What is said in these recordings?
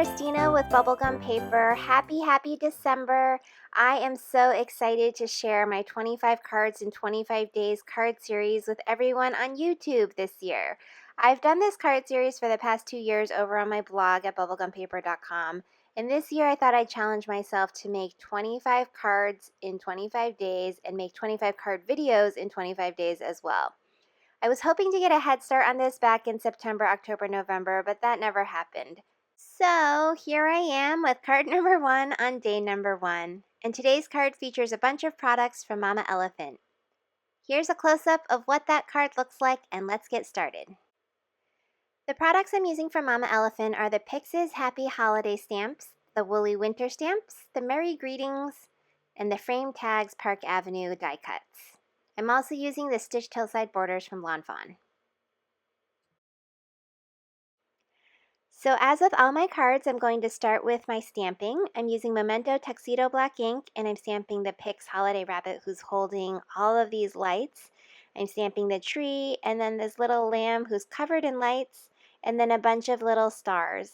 Christina with Bubblegum Paper. Happy December. I am so excited to share my 25 cards in 25 days card series with everyone on YouTube this year. I've done this card series for the past 2 years over on my blog at bubblegumpaper.com. And this year I thought I'd challenge myself to make 25 cards in 25 days and make 25 card videos in 25 days as well. I was hoping to get a head start on this back in September, October, November, but that never happened. So here I am with card number 1 on day number 1. And today's card features a bunch of products from Mama Elephant. Here's a close-up of what that card looks like, and let's get started. The products I'm using from Mama Elephant are the Pix's Happy Holiday stamps, the Woolly Winter stamps, the Merry Greetings, and the Frame Tags Park Avenue die cuts. I'm also using the Stitched Hillside Borders from Lawn Fawn. So as with all my cards, I'm going to start with my stamping. I'm using Memento Tuxedo Black ink, and I'm stamping the Pix Holiday Rabbit who's holding all of these lights. I'm stamping the tree, and then this little lamb who's covered in lights, and then a bunch of little stars.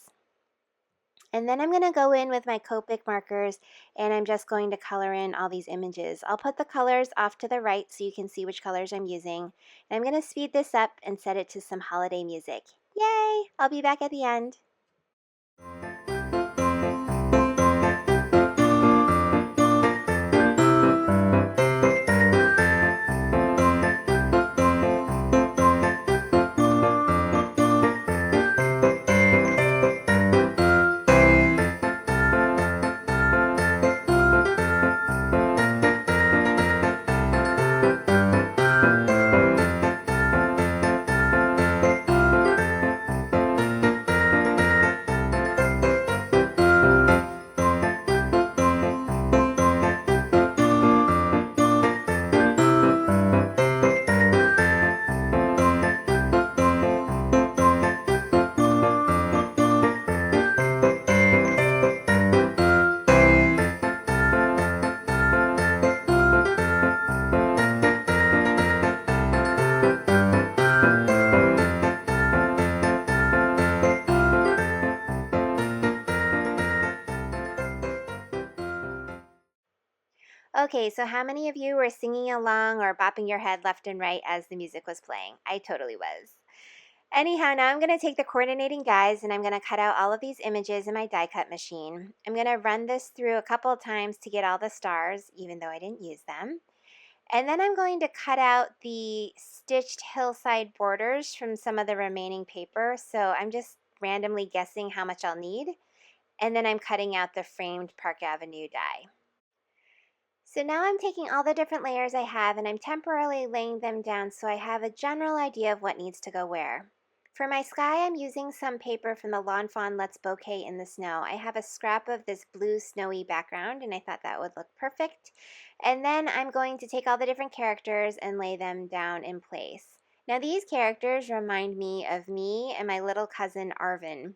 And then I'm going to go in with my Copic markers, and I'm just going to color in all these images. I'll put the colors off to the right so you can see which colors I'm using. And I'm going to speed this up and set it to some holiday music. Yay! I'll be back at the end. Okay, so how many of you were singing along or bopping your head left and right as the music was playing? I totally was. Anyhow, now I'm going to take the coordinating dies and I'm going to cut out all of these images in my die cut machine. I'm going to run this through a couple of times to get all the stars, even though I didn't use them. And then I'm going to cut out the Stitched Hillside Borders from some of the remaining paper. So I'm just randomly guessing how much I'll need. And then I'm cutting out the framed Park Avenue die. So now I'm taking all the different layers I have and I'm temporarily laying them down so I have a general idea of what needs to go where. For my sky, I'm using some paper from the Lawn Fawn Let's Bouquet in the Snow. I have a scrap of this blue snowy background and I thought that would look perfect. And then I'm going to take all the different characters and lay them down in place. Now these characters remind me of me and my little cousin Arvin.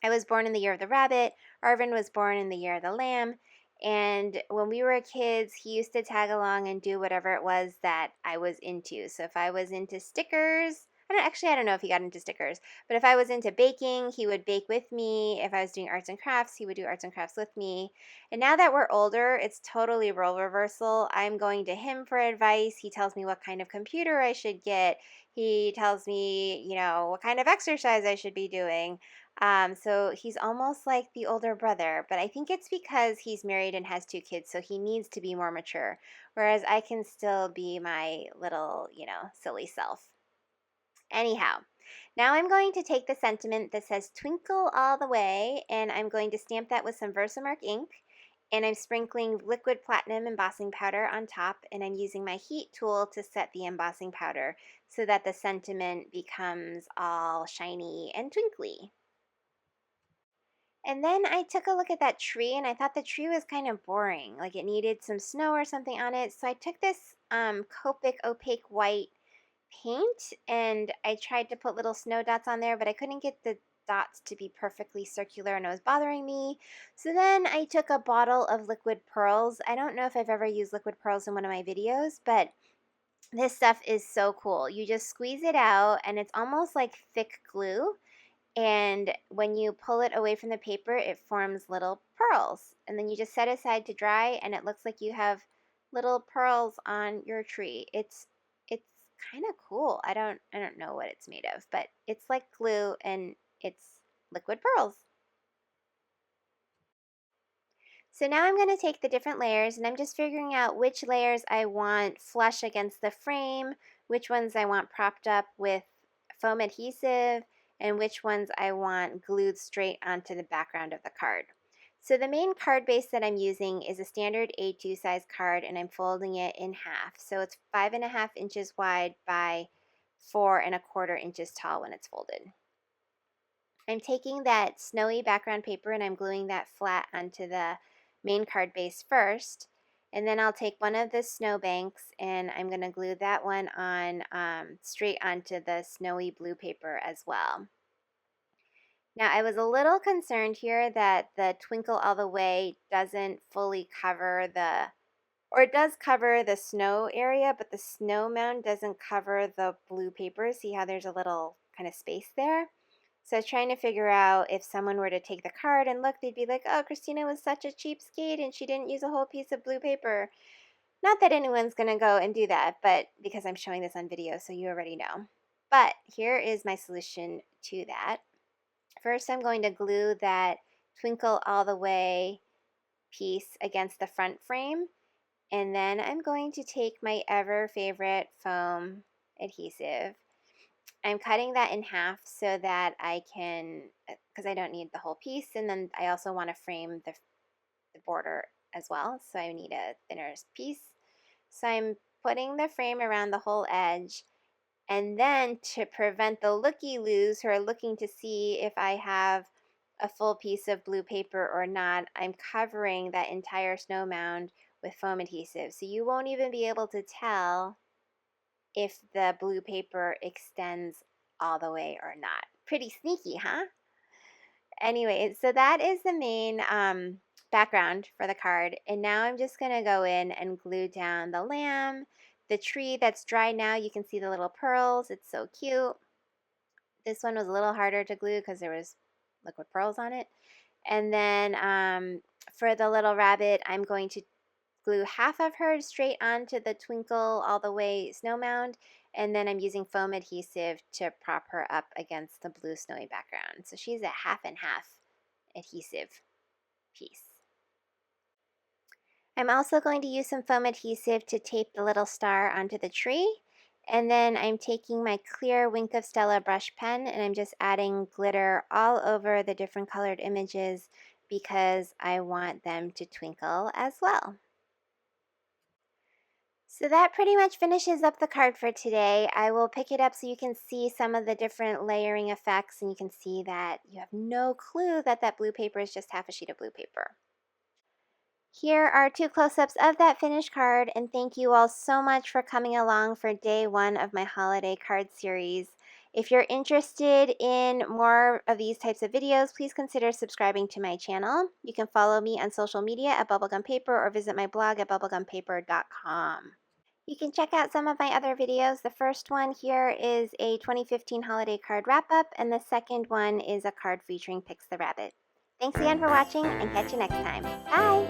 I was born in the year of the rabbit. Arvin was born in the year of the lamb. And when we were kids, he used to tag along and do whatever it was that I was into. So if I was into stickers, I don't know if he got into stickers, but if I was into baking, he would bake with me. If I was doing arts and crafts, he would do arts and crafts with me. And now that we're older, it's totally role reversal. I'm going to him for advice. He tells me what kind of computer I should get. He tells me, what kind of exercise I should be doing. So he's almost like the older brother, but I think it's because he's married and has 2 kids, so he needs to be more mature, whereas I can still be my little, silly self. Anyhow, now I'm going to take the sentiment that says twinkle all the way, and I'm going to stamp that with some Versamark ink, and I'm sprinkling liquid platinum embossing powder on top, and I'm using my heat tool to set the embossing powder so that the sentiment becomes all shiny and twinkly. And then I took a look at that tree and I thought the tree was kind of boring, like it needed some snow or something on it. So I took this Copic opaque white paint and I tried to put little snow dots on there, but I couldn't get the dots to be perfectly circular and it was bothering me. So then I took a bottle of liquid pearls. I don't know if I've ever used liquid pearls in one of my videos, but this stuff is so cool. You just squeeze it out and it's almost like thick glue. And when you pull it away from the paper, it forms little pearls. And then you just set aside to dry, and it looks like you have little pearls on your tree. It's kind of cool. I don't know what it's made of, but it's like glue and it's liquid pearls. So now I'm going to take the different layers, and I'm just figuring out which layers I want flush against the frame, which ones I want propped up with foam adhesive, and which ones I want glued straight onto the background of the card. So the main card base that I'm using is a standard A2 size card, and I'm folding it in half. So it's 5.5 inches wide by 4.25 inches tall when it's folded. I'm taking that snowy background paper and I'm gluing that flat onto the main card base first. And then I'll take one of the snow banks and I'm going to glue that one on straight onto the snowy blue paper as well. Now I was a little concerned here that the Twinkle All the Way doesn't fully cover or it does cover the snow area, but the snow mound doesn't cover the blue paper. See how there's a little kind of space there? So I was trying to figure out if someone were to take the card and look, they'd be like, oh, Christina was such a cheapskate and she didn't use a whole piece of blue paper. Not that anyone's going to go and do that, but because I'm showing this on video, so you already know. But here is my solution to that. First, I'm going to glue that Twinkle All the Way piece against the front frame. And then I'm going to take my ever favorite foam adhesive. I'm cutting that in half so that I can, because I don't need the whole piece, and then I also want to frame the border as well, so I need a thinner piece. So I'm putting the frame around the whole edge, and then to prevent the looky-loos who are looking to see if I have a full piece of blue paper or not, I'm covering that entire snow mound with foam adhesive. So you won't even be able to tell if the blue paper extends all the way or not. Pretty sneaky, huh? Anyway, so that is the main background for the card. And now I'm just going to go in and glue down the lamb, the tree that's dry now. You can see the little pearls. It's so cute. This one was a little harder to glue because there was liquid pearls on it. And then for the little rabbit, I'm going to glue half of her straight onto the Twinkle All the Way snow mound, and then I'm using foam adhesive to prop her up against the blue snowy background. So she's a half and half adhesive piece. I'm also going to use some foam adhesive to tape the little star onto the tree. And then I'm taking my clear Wink of Stella brush pen and I'm just adding glitter all over the different colored images because I want them to twinkle as well. So that pretty much finishes up the card for today. I will pick it up so you can see some of the different layering effects and you can see that you have no clue that that blue paper is just half a sheet of blue paper. Here are 2 close-ups of that finished card, and thank you all so much for coming along for day 1 of my holiday card series. If you're interested in more of these types of videos, please consider subscribing to my channel. You can follow me on social media at Bubblegum Paper or visit my blog at bubblegumpaper.com. You can check out some of my other videos. The first one here is a 2015 holiday card wrap-up, and the second one is a card featuring Pix the Rabbit. Thanks again for watching, and catch you next time. Bye!